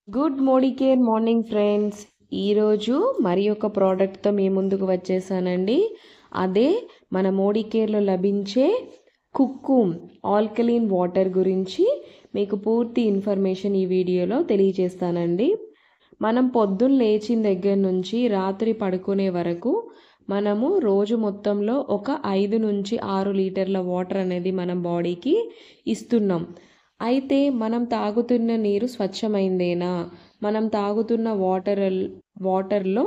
Good Modicare morning friends. ఈరోజు మరి ఒక ప్రోడక్ట్తో మీ ముందుకు వచ్చేసానండి. అదే మన మోడికేర్లో లభించే కుక్కుమ్ ఆల్కలీన్ వాటర్ గురించి మీకు పూర్తి ఇన్ఫర్మేషన్ ఈ వీడియోలో తెలియజేస్తానండి. మనం పొద్దున్న లేచిన దగ్గర నుంచి రాత్రి పడుకునే వరకు మనము రోజు మొత్తంలో ఒక 5 నుంచి 6 లీటర్ల వాటర్ అనేది మన బాడీకి ఇస్తున్నాం. అయితే మనం తాగుతున్న నీరు స్వచ్ఛమైందేనా, మనం తాగుతున్న వాటర్లో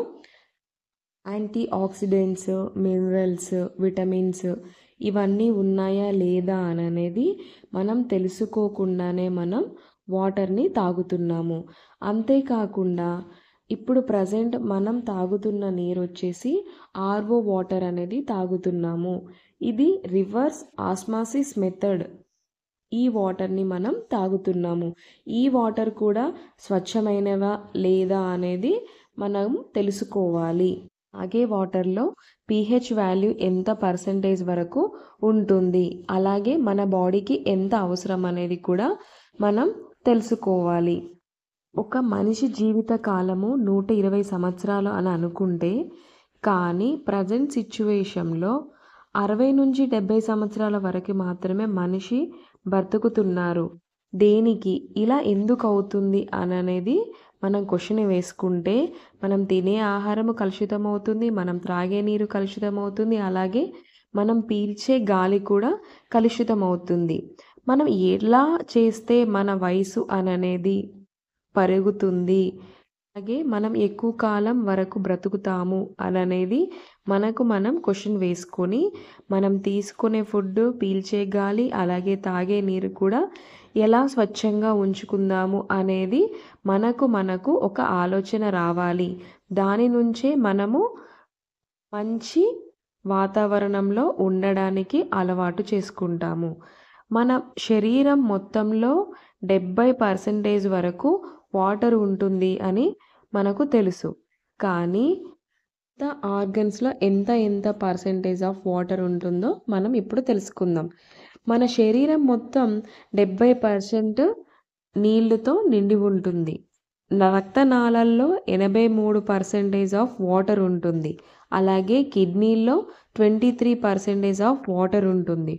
యాంటీ ఆక్సిడెంట్స్, మినరల్స్, విటమిన్స్ ఇవన్నీ ఉన్నాయా లేదా అనేది మనం తెలుసుకోకుండానే మనం వాటర్ని తాగుతున్నాము. అంతేకాకుండా ఇప్పుడు ప్రజెంట్ మనం తాగుతున్న నీరు వచ్చేసి ఆర్ఓ వాటర్ అనేది తాగుతున్నాము. ఇది రివర్స్ ఆస్మాసిస్ మెథడ్. ఈ వాటర్ని మనం తాగుతున్నాము. ఈ వాటర్ కూడా స్వచ్ఛమైనవా లేదా అనేది మనం తెలుసుకోవాలి. అలాగే వాటర్లో pH వాల్యూ ఎంత పర్సెంటేజ్ వరకు ఉంటుంది, అలాగే మన బాడీకి ఎంత అవసరం అనేది కూడా మనం తెలుసుకోవాలి. ఒక మనిషి జీవిత కాలము 120 సంవత్సరాలు అని అనుకుంటే, కానీ ప్రజెంట్ సిచ్యువేషన్లో 60 నుంచి 70 సంవత్సరాల వరకు మాత్రమే మనిషి బ్రతుకుతున్నారు. దేనికి ఇలా ఎందుకు అవుతుంది అనేది మనం క్వశ్చన్ వేసుకుంటే, మనం తినే ఆహారము కలుషితం అవుతుంది, మనం త్రాగే నీరు కలుషితం అవుతుంది, అలాగే మనం పీల్చే గాలి కూడా కలుషితం అవుతుంది. మనం ఎలా చేస్తే మన వయసు అనేది పెరుగుతుంది, అలాగే మనం ఎక్కువ కాలం వరకు బ్రతుకుతాము అనేది మనం క్వశ్చన్ వేసుకొని మనం తీసుకునే ఫుడ్, పీల్చే గాలి, అలాగే తాగే నీరు కూడా ఎలా స్వచ్ఛంగా ఉంచుకుందాము అనేది మనకు ఒక ఆలోచన రావాలి. దాని నుంచే మనము మంచి వాతావరణంలో ఉండడానికి అలవాటు చేసుకుంటాము. మన శరీరం మొత్తంలో 70% వరకు వాటర్ ఉంటుంది అని మనకు తెలుసు. కానీ ఆర్గన్స్లో ఎంత పర్సెంటేజ్ ఆఫ్ వాటర్ ఉంటుందో మనం ఇప్పుడు తెలుసుకుందాం. మన శరీరం మొత్తం 70% నీళ్ళతో నిండి ఉంటుంది. రక్తనాళాల్లో 83% ఆఫ్ వాటర్ ఉంటుంది. అలాగే కిడ్నీల్లో 23% ఆఫ్ వాటర్ ఉంటుంది.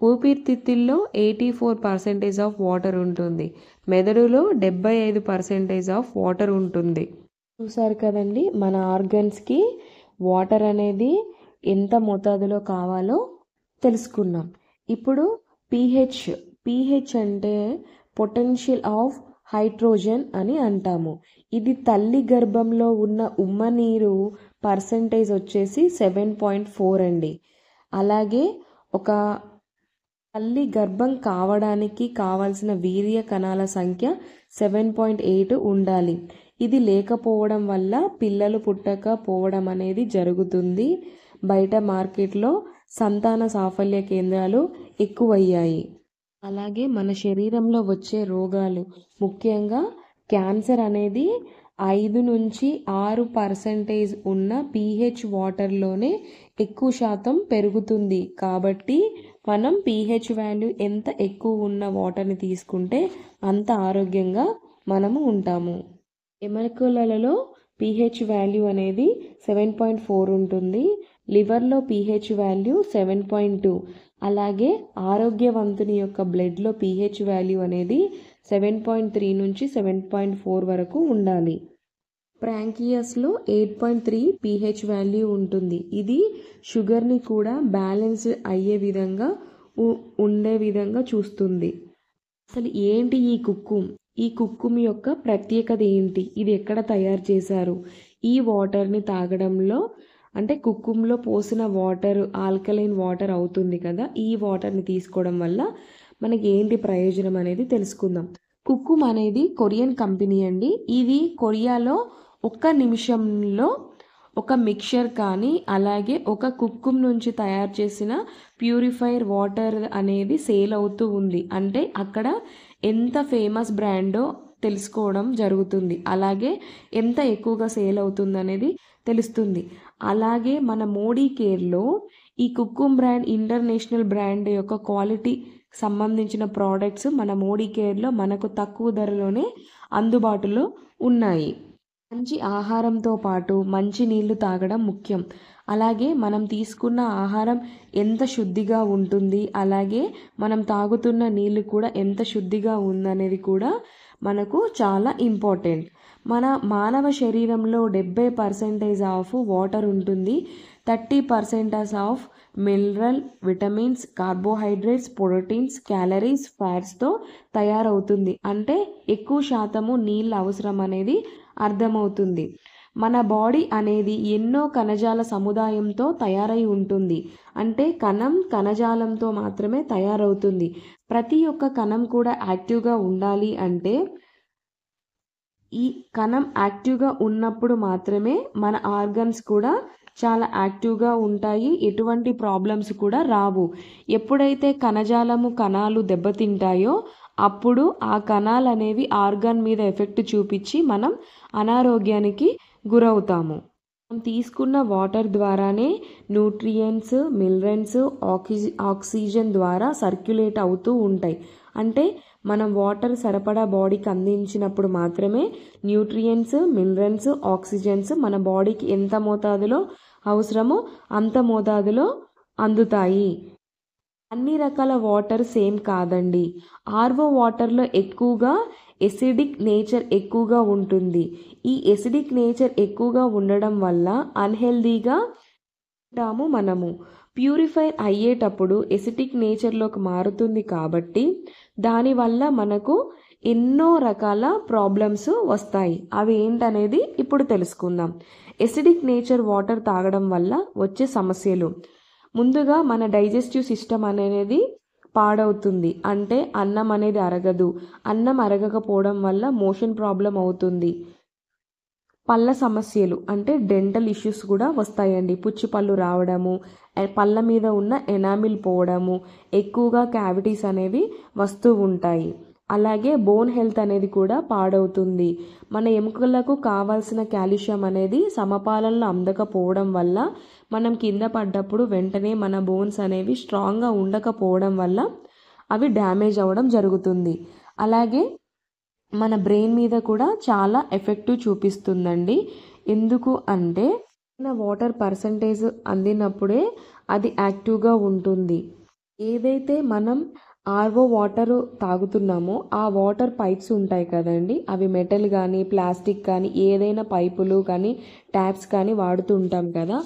ఊపిరితిత్తుల్లో 84% ఆఫ్ వాటర్ ఉంటుంది. మెదడులో 75% ఆఫ్ వాటర్ ఉంటుంది. చూసారు కదండి, మన ఆర్గన్స్కి వాటర్ అనేది ఎంత మోతాదులో కావాలో తెలుసుకున్నాం. ఇప్పుడు pH అంటే పొటెన్షియల్ ఆఫ్ హైడ్రోజన్ అని అంటాము. ఇది తల్లి గర్భంలో ఉన్న ఉమ్మ నీరు పర్సెంటేజ్ వచ్చేసి 7.4 అండి. అలాగే ఒక తల్లి గర్భం కావడానికి కావాల్సిన వీర్య కణాల సంఖ్య 7.8 ఉండాలి. ఇది లేకపోవడం వల్ల పిల్లలు పుట్టకపోవడం అనేది జరుగుతుంది. బయట మార్కెట్లో సంతాన సాఫల్య కేంద్రాలు ఎక్కువయ్యాయి. అలాగే మన శరీరంలో వచ్చే రోగాలు, ముఖ్యంగా క్యాన్సర్ అనేది 5 నుంచి 6% ఉన్న pH వాటర్లోనే ఎక్కువ శాతం పెరుగుతుంది. కాబట్టి మనం pH వాల్యూ ఎంత ఎక్కువ ఉన్న వాటర్ని తీసుకుంటే అంత ఆరోగ్యంగా మనము ఉంటాము. ఎముకలలో pH వాల్యూ అనేది 7.4 ఉంటుంది. లివర్లో pH వాల్యూ 7.2. అలాగే ఆరోగ్యవంతుని యొక్క బ్లడ్లో pH వాల్యూ అనేది 7.3 నుంచి 7.4 వరకు ఉండాలి. ప్యాంక్రియాస్లో 8.3 pH వాల్యూ ఉంటుంది. ఇది షుగర్ని కూడా బ్యాలెన్స్ అయ్యే విధంగా ఉండే విధంగా చూస్తుంది. అసలు ఏంటి ఈ కుక్కుమ్ యొక్క ప్రత్యేకత ఏంటి, ఇది ఎక్కడ తయారు చేశారు? ఈ వాటర్ని తాగడంలో, అంటే కుక్కుమ్లో పోసిన వాటర్ ఆల్కలైన్ వాటర్ అవుతుంది కదా, ఈ వాటర్ని తీసుకోవడం వల్ల మనకి ఏంటి ప్రయోజనం అనేది తెలుసుకుందాం. కుక్కుమ్ అనేది కొరియన్ కంపెనీ అండి. ఇది కొరియాలో 1 నిమిషంలో ఒక మిక్చర్ కానీ, అలాగే ఒక కుక్కుమ్ నుంచి తయారు చేసిన ప్యూరిఫైర్ వాటర్ అనేది సేల్ అవుతూ ఉంది. అంటే అక్కడ ఎంత ఫేమస్ బ్రాండో తెలుసుకోవడం జరుగుతుంది, అలాగే ఎంత ఎక్కువగా సేల్ అవుతుంది అనేది తెలుస్తుంది. అలాగే మన మోడికేర్లో ఈ కుక్కుమ్ బ్రాండ్ ఇంటర్నేషనల్ బ్రాండ్ యొక్క క్వాలిటీ సంబంధించిన ప్రోడక్ట్స్ మన మోడీ కేర్లో మనకు తక్కువ ధరలోనే అందుబాటులో ఉన్నాయి. మంచి ఆహారంతో పాటు మంచి నీళ్లు తాగడం ముఖ్యం. అలాగే మనం తీసుకున్న ఆహారం ఎంత శుద్ధిగా ఉంటుంది, అలాగే మనం తాగుతున్న నీళ్ళు కూడా ఎంత శుద్ధిగా ఉందనేది కూడా మనకు చాలా ఇంపార్టెంట్. మన మానవ శరీరంలో 70% ఆఫ్ వాటర్ ఉంటుంది. 30% of mineral, vitamins, carbohydrates, proteins, calories, ఫ్యాట్స్తో తయారవుతుంది. అంటే ఎక్కువ శాతము నీళ్ళు అవసరం అనేది అర్థమవుతుంది. మన బాడీ అనేది ఎన్నో కణజాల సముదాయంతో తయారై ఉంటుంది. అంటే కణం కణజాలంతో మాత్రమే తయారవుతుంది. ప్రతి ఒక్క కణం కూడా యాక్టివ్గా ఉండాలి అంటే ఈ కణం యాక్టివ్గా ఉన్నప్పుడు మాత్రమే మన ఆర్గన్స్ కూడా చాలా యాక్టివ్గా ఉంటాయి. ఎటువంటి ప్రాబ్లమ్స్ కూడా రావు. ఎప్పుడైతే కణాలు దెబ్బతింటాయో అప్పుడు ఆ కణాలు అనేవి ఆర్గాన్ మీద ఎఫెక్ట్ చూపించి మనం అనారోగ్యానికి గురవుతాము. మనం తీసుకున్న వాటర్ ద్వారానే న్యూట్రియంట్స్, మినరల్స్, ఆక్సిజన్ ద్వారా సర్క్యులేట్ అవుతూ ఉంటాయి. అంటే మనం వాటర్ సరఫరా బాడీకి అందించినప్పుడు మాత్రమే న్యూట్రియంట్స్, మినరల్స్, ఆక్సిజన్స్ మన బాడీకి ఎంత మోతాదులో అవసరమో అంత మోతాదులో అందుతాయి. అన్ని రకాల వాటర్ సేమ్ కాదండి. ఆర్ఓ వాటర్లో ఎక్కువగా ఎసిడిక్ నేచర్ ఎక్కువగా ఉంటుంది. ఈ ఎసిడిక్ నేచర్ ఎక్కువగా ఉండడం వల్ల అన్హెల్దీగా ఉంటాము మనము. ప్యూరిఫైర్ అయ్యేటప్పుడు ఎసిడిక్ నేచర్లోకి మారుతుంది కాబట్టి దానివల్ల మనకు ఎన్నో రకాల ప్రాబ్లమ్స్ వస్తాయి. అవి ఏంటనేది ఇప్పుడు తెలుసుకుందాం. ఎసిడిక్ నేచర్ వాటర్ తాగడం వల్ల వచ్చే సమస్యలు. ముందుగా మన డైజెస్టివ్ సిస్టమ్ అనేది పాడవుతుంది. అంటే అన్నం అనేది అరగదు. అన్నం అరగకపోవడం వల్ల మోషన్ ప్రాబ్లం అవుతుంది. పళ్ళ సమస్యలు అంటే డెంటల్ ఇష్యూస్ కూడా వస్తాయండి. పుచ్చి పళ్ళు రావడము, పళ్ళ మీద ఉన్న ఎనామిల్ పోవడము, ఎక్కువగా క్యావిటీస్ అనేవి వస్తూ ఉంటాయి. అలాగే బోన్ హెల్త్ అనేది కూడా పాడవుతుంది. మన ఎముకలకు కావాల్సిన కాల్షియం అనేది సమపాలనలో అందకపోవడం వల్ల మనం కింద పడ్డప్పుడు వెంటనే మన బోన్స్ అనేవి స్ట్రాంగ్గా ఉండకపోవడం వల్ల అవి డ్యామేజ్ అవ్వడం జరుగుతుంది. అలాగే మన బ్రెయిన్ మీద కూడా చాలా ఎఫెక్ట్ చూపిస్తుందండి. ఎందుకు అంటే వాటర్ పర్సంటేజ్ అందినప్పుడే అది యాక్టివ్గా ఉంటుంది. ఏదైతే మనం ఆర్ఓ వాటర్ తాగుతున్నామో ఆ వాటర్ పైప్స్ ఉంటాయి కదండి, అవి మెటల్ కానీ ప్లాస్టిక్ కానీ ఏదైనా పైపులు కానీ ట్యాప్స్ కానీ వాడుతూ ఉంటాం కదా,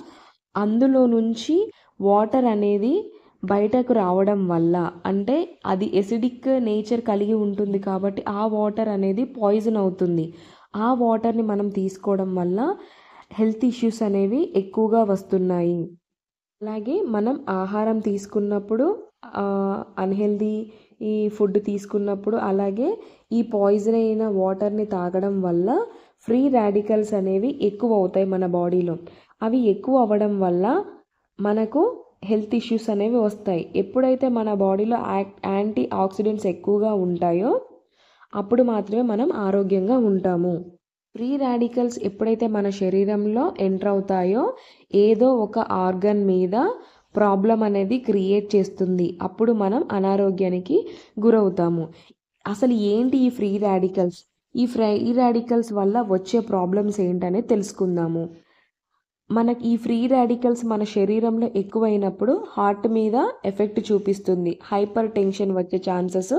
అందులో నుంచి వాటర్ అనేది బయటకు రావడం వల్ల అంటే అది ఎసిడిక్ నేచర్ కలిగి ఉంటుంది కాబట్టి ఆ వాటర్ అనేది పాయిజన్ అవుతుంది. ఆ వాటర్ని మనం తీసుకోవడం వల్ల హెల్త్ ఇష్యూస్ అనేవి ఎక్కువగా వస్తున్నాయి. అలాగే మనం ఆహారం తీసుకున్నప్పుడు అన్హెల్దీ ఈ ఫుడ్ తీసుకున్నప్పుడు అలాగే ఈ పాయిజన్ అయిన వాటర్ని తాగడం వల్ల ఫ్రీ రాడికల్స్ అనేవి ఎక్కువ అవుతాయి మన బాడీలో. అవి ఎక్కువ అవ్వడం వల్ల మనకు హెల్త్ ఇష్యూస్ అనేవి వస్తాయి. ఎప్పుడైతే మన బాడీలో యాంటీ ఆక్సిడెంట్స్ ఎక్కువగా ఉంటాయో అప్పుడు మాత్రమే మనం ఆరోగ్యంగా ఉంటాము. ఫ్రీ రాడికల్స్ ఎప్పుడైతే మన శరీరంలో ఎంటర్ అవుతాయో ఏదో ఒక ఆర్గన్ మీద ప్రాబ్లం అనేది క్రియేట్ చేస్తుంది. అప్పుడు మనం అనారోగ్యానికి గురవుతాము. అసలు ఏంటి ఈ ఫ్రీ రాడికల్స్? ఈ ఫ్రీ రాడికల్స్ వల్ల వచ్చే ప్రాబ్లమ్స్ ఏంటనేది తెలుసుకుందాము. మనకి ఈ ఫ్రీ రాడికల్స్ మన శరీరంలో ఎక్కువైనప్పుడు హార్ట్ మీద ఎఫెక్ట్ చూపిస్తుంది. హైపర్ టెన్షన్ వచ్చే ఛాన్సెస్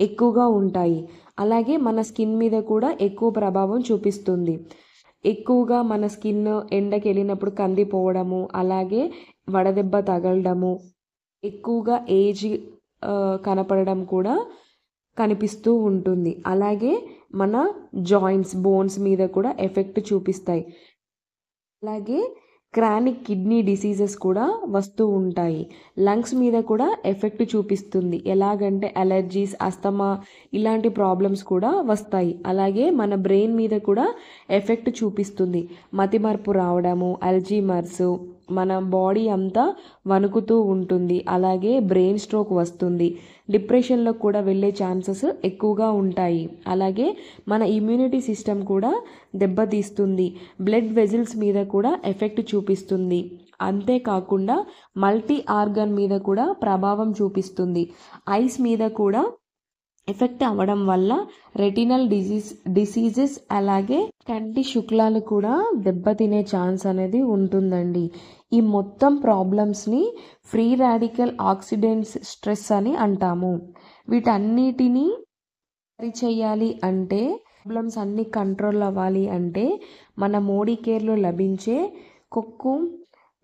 ఎక్కువగా ఉంటాయి. అలాగే మన స్కిన్ మీద కూడా ఎక్కువ ప్రభావం చూపిస్తుంది. ఎక్కువగా మన స్కిన్ ఎండకి వెళ్ళినప్పుడు కందిపోవడము, అలాగే వడదెబ్బ తగలడము, ఎక్కువగా ఏజ్ కనపడడం కూడా కనిపిస్తూ ఉంటుంది. అలాగే మన జాయింట్స్, బోన్స్ మీద కూడా ఎఫెక్ట్ చూపిస్తాయి. అలాగే క్రానిక్ కిడ్నీ డిసీజెస్ కూడా వస్తూ ఉంటాయి. లంగ్స్ మీద కూడా ఎఫెక్ట్ చూపిస్తుంది. ఎలాగంటే అలర్జీస్, అస్తమా ఇలాంటి ప్రాబ్లమ్స్ కూడా వస్తాయి. అలాగే మన బ్రెయిన్ మీద కూడా ఎఫెక్ట్ చూపిస్తుంది. మతిమరుపు రావడము, అల్జీమర్స్, మన బాడీ అంతా వణుకుతూ ఉంటుంది. అలాగే బ్రెయిన్ స్ట్రోక్ వస్తుంది. డిప్రెషన్లో కూడా వెళ్ళే ఛాన్సెస్ ఎక్కువగా ఉంటాయి. అలాగే మన ఇమ్యూనిటీ సిస్టమ్ కూడా దెబ్బతీస్తుంది. బ్లడ్ వెజిల్స్ మీద కూడా ఎఫెక్ట్ చూపిస్తుంది. అంతేకాకుండా మల్టీ ఆర్గన్ మీద కూడా ప్రభావం చూపిస్తుంది. ఐస్ మీద కూడా ఎఫెక్ట్ అవ్వడం వల్ల రెటినల్ డిసీజెస్ అలాగే కంటి శుక్లాలు కూడా దెబ్బతినే ఛాన్స్ అనేది ఉంటుందండి. ఈ మొత్తం ప్రాబ్లమ్స్ని ఫ్రీ రాడికల్ ఆక్సిడెంట్స్ స్ట్రెస్ అని అంటాము. వీటన్నిటినీ సరిచేయాలి అంటే, ప్రాబ్లమ్స్ అన్నీ కంట్రోల్ అవ్వాలి అంటే మన మోడీ కేర్లో లభించే కొక్కు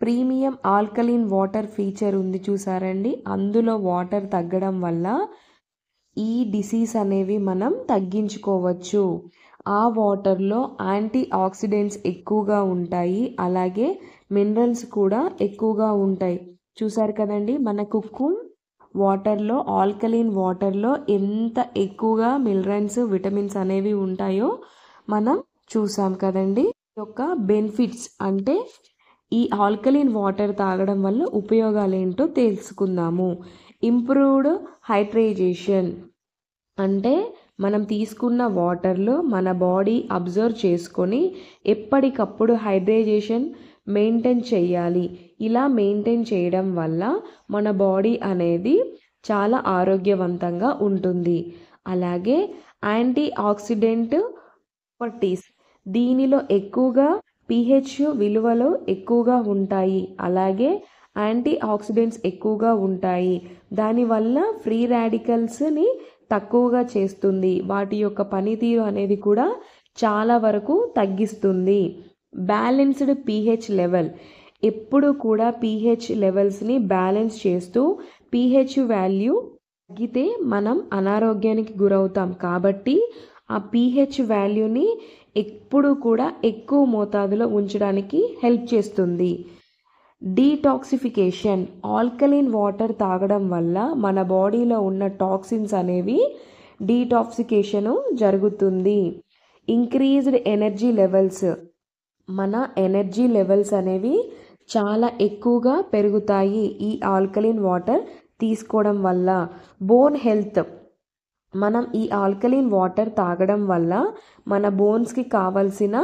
ప్రీమియం ఆల్కలీన్ వాటర్ ఫీచర్ ఉంది చూసారండి. అందులో వాటర్ తగ్గడం వల్ల ఈ డిసీజ్ అనేవి మనం తగ్గించుకోవచ్చు. ఆ వాటర్లో యాంటీ ఆక్సిడెంట్స్ ఎక్కువగా ఉంటాయి, అలాగే మినరల్స్ కూడా ఎక్కువగా ఉంటాయి. చూసారు కదండి, మన కుక్కు వాటర్లో, ఆల్కలీన్ వాటర్లో ఎంత ఎక్కువగా మినరల్స్, విటమిన్స్ అనేవి ఉంటాయో మనం చూసాం కదండి. ఈ యొక్క బెనిఫిట్స్ అంటే ఈ ఆల్కలీన్ వాటర్ తాగడం వల్ల ఉపయోగాలు ఏంటో తెలుసుకుందాము. ఇంప్రూవ్డ్ హైడ్రేషన్ అంటే మనం తీసుకున్న వాటర్లో మన బాడీ అబ్జర్వ్ చేసుకొని ఎప్పటికప్పుడు హైడ్రేషన్ మెయింటైన్ చేయాలి. ఇలా మెయింటైన్ చేయడం వల్ల మన బాడీ అనేది చాలా ఆరోగ్యవంతంగా ఉంటుంది. అలాగే యాంటీ ఆక్సిడెంట్ ప్రాపర్టీస్, దీనిలో ఎక్కువగా pH విలువలు ఎక్కువగా ఉంటాయి, అలాగే యాంటీ ఆక్సిడెంట్స్ ఎక్కువగా ఉంటాయి. దానివల్ల ఫ్రీ రాడికల్స్ని తక్కువగా చేస్తుంది. వాటి యొక్క పనితీరు అనేది కూడా చాలా వరకు తగ్గిస్తుంది. బ్యాలెన్స్డ్ pH లెవెల్, ఎప్పుడు కూడా pH లెవెల్స్ని బ్యాలెన్స్ చేస్తూ pH వాల్యూ తగ్గితే మనం అనారోగ్యానికి గురవుతాం. కాబట్టి ఆ pH వాల్యూని ఎప్పుడు కూడా ఎక్కువ మోతాదులో ఉంచడానికి హెల్ప్ చేస్తుంది. డీటాక్సిఫికేషన్, ఆల్కలీన్ వాటర్ తాగడం వల్ల మన బాడీలో ఉన్న టాక్సిన్స్ అనేవి డీటాక్సిఫికేషన్ జరుగుతుంది. ఇంక్రీజ్డ్ ఎనర్జీ లెవెల్స్, మన ఎనర్జీ లెవెల్స్ అనేవి చాలా ఎక్కువగా పెరుగుతాయి ఈ ఆల్కలీన్ వాటర్ తీసుకోవడం వల్ల. బోన్ హెల్త్, మనం ఈ ఆల్కలీన్ వాటర్ తాగడం వల్ల మన బోన్స్కి కావలసిన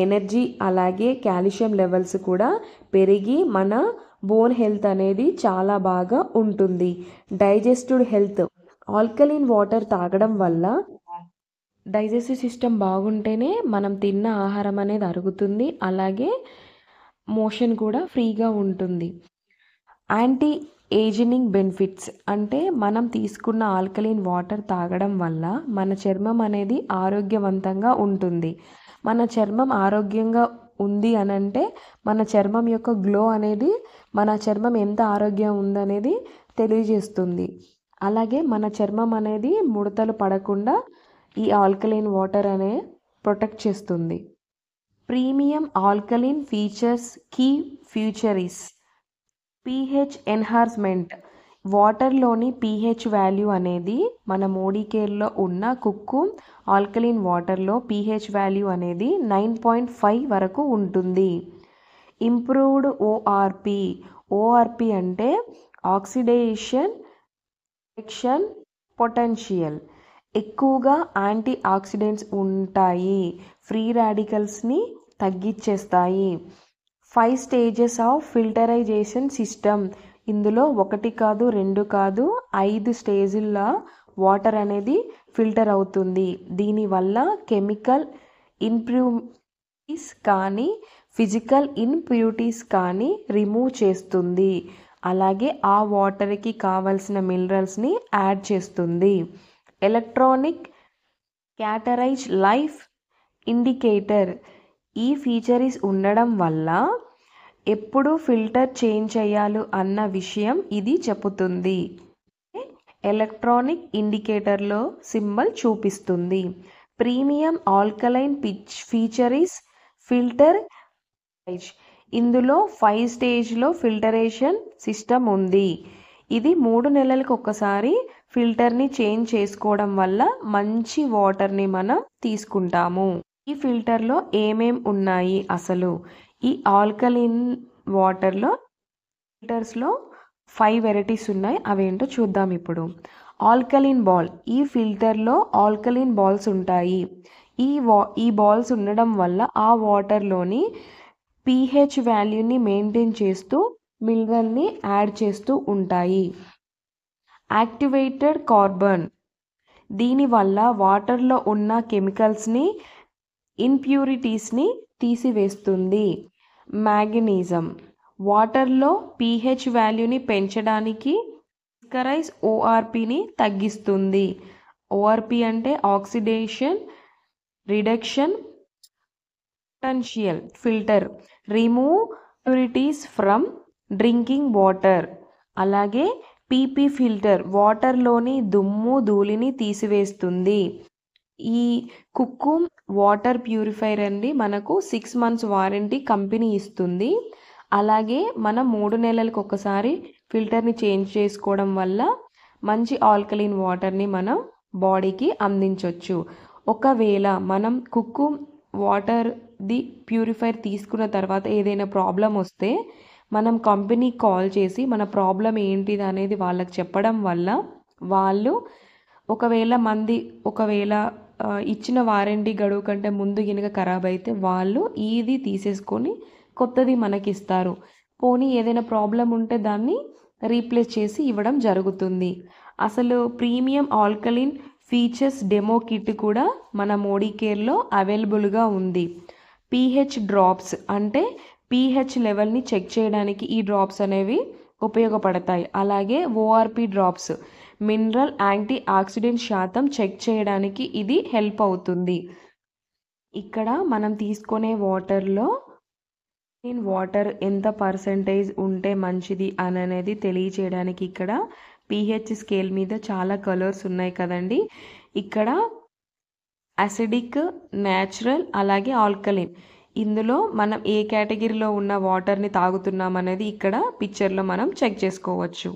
ఎనర్జీ అలాగే కాల్షియం లెవెల్స్ కూడా పెరిగి మన బోన్ హెల్త్ అనేది చాలా బాగా ఉంటుంది. డైజెస్టివ్ హెల్త్, ఆల్కలీన్ వాటర్ తాగడం వల్ల డైజెస్టివ్ సిస్టమ్ బాగుంటేనే మనం తిన్న ఆహారం అనేది అరుగుతుంది, అలాగే మోషన్ కూడా ఫ్రీగా ఉంటుంది. యాంటీ ఏజింగ్ బెనిఫిట్స్ అంటే మనం తీసుకున్న ఆల్కలీన్ వాటర్ తాగడం వల్ల మన చర్మం అనేది ఆరోగ్యవంతంగా ఉంటుంది. మన చర్మం ఆరోగ్యంగా ఉంది అనంటే మన చర్మం యొక్క గ్లో అనేది, మన చర్మం ఎంత ఆరోగ్యం ఉందనేది తెలియజేస్తుంది. అలాగే మన చర్మం అనేది ముడతలు పడకుండా ఈ ఆల్కలీన్ వాటర్ అనే ప్రొటెక్ట్ చేస్తుంది. Premium alkaline features key features, pH enhancement, వాటర్లోని pH వాల్యూ అనేది మన మోడీ కేర్లో ఉన్న కుక్కు ఆల్కలీన్ వాటర్లో pH వాల్యూ అనేది 9.5 వరకు ఉంటుంది. ఇంప్రూవ్డ్ ఓఆర్పి అంటే ఆక్సిడేషన్ రిడక్షన్ పొటెన్షియల్, ఎక్కువగా యాంటీ ఆక్సిడెంట్స్ ఉంటాయి, ఫ్రీ రాడికల్స్ని తగ్గించేస్తాయి. 5 స్టేజెస్ ఆఫ్ ఫిల్టరైజేషన్ సిస్టమ్, ఇందులో 1 కాదు 2 కాదు 5 స్టేజ్ల్లో వాటర్ అనేది ఫిల్టర్ అవుతుంది. దీనివల్ల కెమికల్ ఇంప్యూరిటీస్ కానీ ఫిజికల్ ఇంప్యూరిటీస్ కానీ రిమూవ్ చేస్తుంది. అలాగే ఆ వాటర్కి కావలసిన మినరల్స్ని యాడ్ చేస్తుంది. ఎలక్ట్రానిక్ క్యాటరైజ్ లైఫ్ ఇండికేటర్, ఈ ఫీచరీస్ ఉండడం వల్ల ఎప్పుడు ఫిల్టర్ చేంజ్ చేయాలి అన్న విషయం ఇది చెబుతుంది. ఎలక్ట్రానిక్ ఇండికేటర్లో సింబల్ చూపిస్తుంది. ప్రీమియం ఆల్కలైన్ ఫీచరీస్ ఫిల్టర్, ఇందులో 5 స్టేజ్లో ఫిల్టరేషన్ సిస్టమ్ ఉంది. ఇది 3 నెలలకు ఒకసారి ఫిల్టర్ని చేంజ్ చేసుకోవడం వల్ల మంచి వాటర్ని మనం తీసుకుంటాము. ఈ ఫిల్టర్లో ఏమేం ఉన్నాయి అసలు? ఈ ఆల్కలీన్ వాటర్లో ఫిల్టర్స్లో 5 వెరైటీస్ ఉన్నాయి, అవేంటో చూద్దాం ఇప్పుడు. ఆల్కలీన్ బాల్, ఈ ఫిల్టర్లో ఆల్కలీన్ బాల్స్ ఉంటాయి. ఈ బాల్స్ ఉండడం వల్ల ఆ వాటర్లోని pH వాల్యూని మెయింటైన్ చేస్తూ మినరల్ని యాడ్ చేస్తూ ఉంటాయి. యాక్టివేటెడ్ కార్బన్, దీనివల్ల వాటర్లో ఉన్న కెమికల్స్ని, ఇంప్యూరిటీస్ని తీసివేస్తుంది. మ్యాగ్నీషియం, వాటర్లో pH వాల్యూని పెంచడానికి డిస్కరైజ్ ఓఆర్పిని తగ్గిస్తుంది. ఓఆర్పి అంటే oxidation reduction potential filter, remove impurities from drinking water. అలాగే పీపీ ఫిల్టర్, వాటర్లోని దుమ్ము ధూళిని తీసివేస్తుంది. ఈ కుక్కుమ్ వాటర్ ప్యూరిఫైయర్ అండి మనకు 6 months వారంటీ కంపెనీ ఇస్తుంది. అలాగే మనం 3 నెలలకు ఒకసారి ఫిల్టర్ని చేంజ్ చేసుకోవడం వల్ల మంచి ఆల్కలీన్ వాటర్ని మనం బాడీకి అందించవచ్చు. ఒకవేళ మనం కుక్కుమ్ వాటర్ది ప్యూరిఫైయర్ తీసుకున్న తర్వాత ఏదైనా ప్రాబ్లం వస్తే మనం కంపెనీకి కాల్ చేసి మన ప్రాబ్లం ఏంటిది అనేది వాళ్ళకి చెప్పడం వల్ల వాళ్ళు ఒకవేళ ఇచ్చిన వారంటీ గడువు కంటే ముందు గినక ఖరాబ్ అయితే వాళ్ళు ఇది తీసేసుకొని కొత్తది మనకిస్తారు. పోనీ ఏదైనా ప్రాబ్లం ఉంటే దాన్ని రీప్లేస్ చేసి ఇవ్వడం జరుగుతుంది. అసలు premium alkaline features demo kit కూడా మన మోడీ కేర్లో అవైలబుల్గా ఉంది. pH డ్రాప్స్ అంటే pH లెవెల్ని చెక్ చేయడానికి ఈ డ్రాప్స్ అనేవి ఉపయోగపడతాయి. అలాగే ORP drops mineral anti oxidant శాతం చెక్ చేయడానికి ఇది హెల్ప్ అవుతుంది. ఇక్కడ మనం తీసుకునే వాటర్లో వాటర్ ఎంత పర్సంటేజ్ ఉంటే మంచిది అనేది తెలియచేయడానికి ఇక్కడ pH స్కేల్ మీద చాలా కలర్స్ ఉన్నాయి కదండి. ఇక్కడ అసిడిక్, న్యాచురల్, అలాగే ఆల్కలీన్, ఇందులో మనం ఏ కేటగిరీలో ఉన్న వాటర్ని తాగుతున్నాం అనేది ఇక్కడ పిక్చర్లో మనం చెక్ చేసుకోవచ్చు.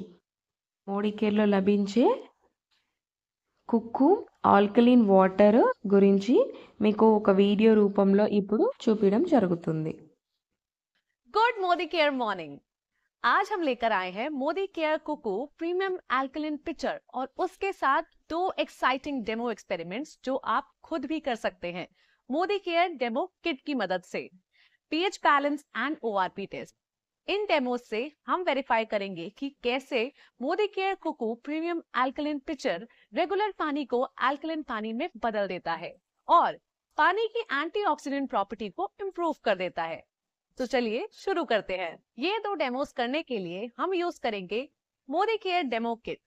మోడీ కేర్లో లభించే కుక్కుమ్ ఆల్కలీన్ వాటర్ గురించి మీకు ఒక వీడియో రూపంలో ఇప్పుడు చూపించడం జరుగుతుంది. Good Modicare morning. आज हम लेकर आए हैं मोदी केयर कुकू प्रीमियम एल्कलिन पिक्चर और उसके साथ 2 एक्साइटिंग डेमो एक्सपेरिमेंट्स जो आप खुद भी कर सकते हैं मोदी केयर डेमो किट की मदद से। PH balance and ORP test. इन डेमोस से हम वेरीफाई करेंगे कि कैसे मोदी केयर कुकू प्रीमियम एल्कलिन पिक्चर रेगुलर पानी को एल्कलिन पानी में बदल देता है और पानी की एंटीऑक्सीडेंट प्रॉपर्टी को इम्प्रूव कर देता है। तो चलिए शुरू करते हैं। ये 2 डेमोस करने के लिए हम यूज करेंगे मोदी केयर डेमो किट,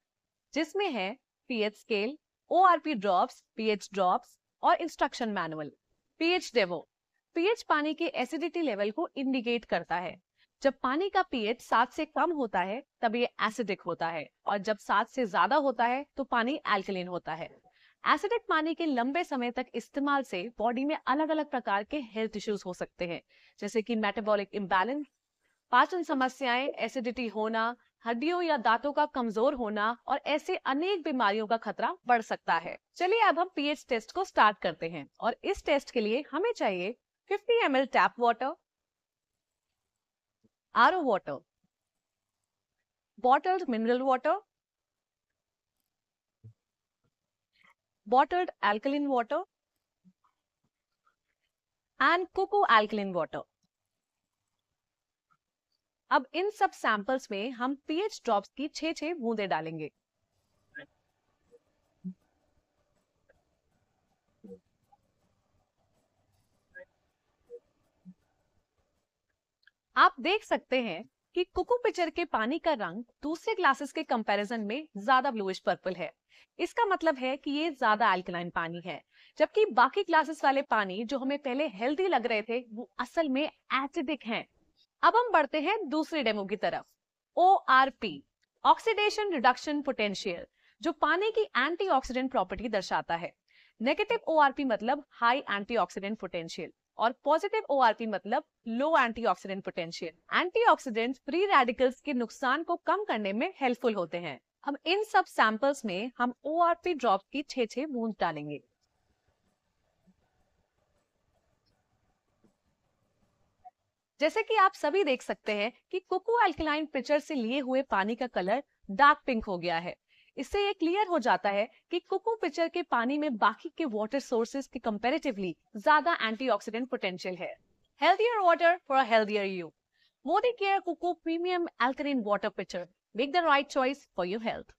जिसमें है pH scale, ORP drops, pH drops और instruction manual. PH demo, pH पानी के एसिडिटी लेवल को इंडिकेट करता है। जब पानी का पीएच 7 से कम होता है तब ये एसिडिक होता है और जब 7 से ज्यादा होता है तो पानी एल्कलीन होता है। एसिडिक पानी के लंबे समय तक इस्तेमाल से बॉडी में अलग अलग प्रकार के हेल्थ इश्यूज हो सकते हैं, जैसे कि मेटाबॉलिक इम्बैलेंस, पाचन समस्याएं, एसिडिटी होना, हड्डियों या दांतों का कमजोर होना और ऐसे अनेक बीमारियों का खतरा बढ़ सकता है। चलिए अब हम पीएच टेस्ट को स्टार्ट करते हैं और इस टेस्ट के लिए हमें चाहिए 50 ml tap water, RO water, bottled mineral water, bottled alkaline water and कुकू alkaline water। अब इन सब सैंपल्स में हम पीएच ड्रॉप्स की 6-6 बूंदें डालेंगे। आप देख सकते हैं कि कुकू पिक्चर के पानी का रंग दूसरे ग्लासेस के कंपैरिजन में ज्यादा ब्लूइश पर्पल है। इसका मतलब है कि ये ज्यादा अल्कलाइन पानी है, जबकि बाकी ग्लासेस वाले पानी जो हमें पहले हेल्दी लग रहे थे वो असल में एसिडिक हैं। अब हम बढ़ते हैं दूसरे डेमो की तरफ। ORP, ऑक्सीडेशन रिडक्शन पोटेंशियल, जो पानी की एंटीऑक्सीडेंट प्रॉपर्टी दर्शाता है। नेगेटिव ORP मतलब हाई एंटीऑक्सीडेंट पोटेंशियल और पॉजिटिव ORP मतलब low antioxidant potential. Antioxidant free radicals के नुकसान को कम करने में हेल्पफुल होते हैं। अब इन सब सैंपल्स में हम ORP ड्रॉप की 6-6 बूंद डालेंगे। जैसे कि आप सभी देख सकते हैं कि कुकू अल्कलाइन पिक्चर से लिए हुए पानी का कलर डार्क पिंक हो गया है। इससे ये क्लियर हो जाता है कि कुकू पिक्चर के पानी में बाकी के वाटर सोर्सेज के कंपैरेटिवली ज्यादा एंटीऑक्सीडेंट पोटेंशियल है। Healthier water for a healthier you. Modi Care Cuckoo Premium Alkaline Water Pitcher. Make the right choice for your health.